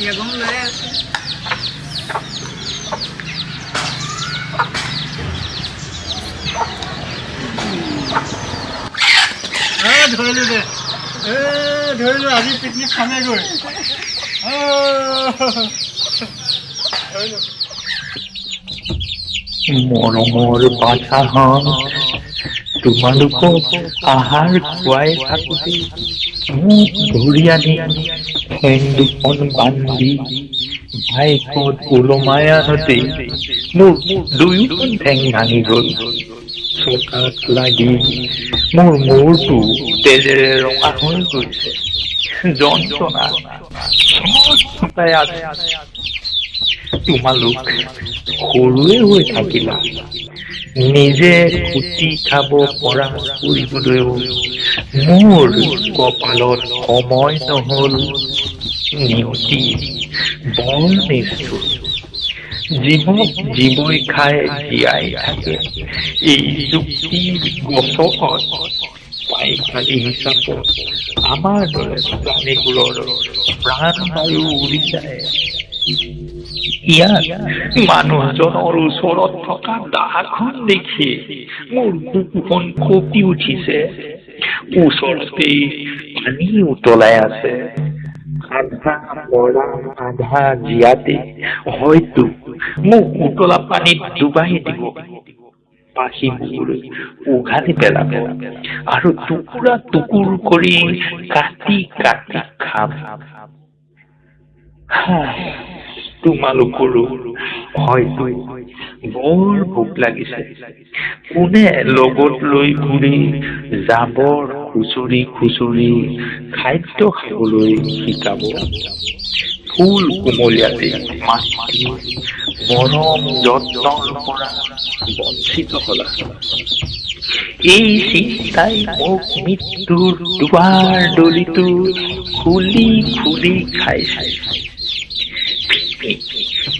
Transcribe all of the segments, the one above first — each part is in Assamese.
বেগম লৈ আছে ধৰিলো দে ধৰিলো আজি পিকনিক খামেগৈ মৰমৰ বাধাহত তোমালোকক আহাৰ খুৱাই থাকোঁতে মোক ধৰি আনি ঠেং দুখন বান্ধি বাইকত ওলমাই আনোতে মোৰ দুয়োখন ঠেং ভাঙি গ'ল। চকাত লাগি মোৰ মূৰটো তেজেৰে ৰঙা হৈ গৈছে। যন্ত্ৰণা ছটফটাই আছে। তোমালোক সৰুৱে হৈ থাকিলা, নিজে খুটি খাব পৰা কৰিবলৈও মোৰ কপালত সময় নহ'ল। নিয়তি বৰ নিষ্ঠুৰ। জীৱক জীৱই খাই জীয়াই থাকে এই যুক্তিৰ গছকত পাইকাৰী হিচাপত আমাৰ দৰে প্ৰাণীবোৰৰ প্ৰাণ বায়ু উৰি যায়। ইয়াত মানুহজনৰ ওচৰত থকা দাখন দেখি মোৰ বুকুখন কঁপি উঠিছে। ওচৰতেই পানী উতলাই আছে। আধা মৰা আধা জীয়াতে হয়তো মোক উতলা পানীত ডুবাই দিব, পাখিবোৰ উঘালি পেলাব আৰু টুকুৰা টুকুৰ কৰি কাটি কাটি খাম। তোমালোকৰো হয়তো বৰ ভোক লাগিছে। কোনে লগত লৈ ঘূৰি জাবৰ খুচৰি খুচৰি খাদ্য খাবলৈ শিকাব? ফুল কোমলীয়াতে মাতৃ মৰম যত্নৰ পৰা বঞ্চিত হলা। এই চিন্তাই মোক মৃত্যুৰ দুৱাৰ দলিটো খুলি খুলি খাইছে।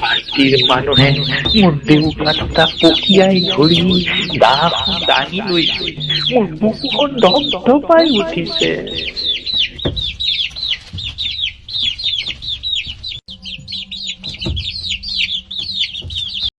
পাৰ্টিৰ মানুহে মোৰ দেউকাটা পকিয়াই ধৰি দাখন দাঙি লৈছে। মোৰ বুকুখন ধপধপাই উঠিছে।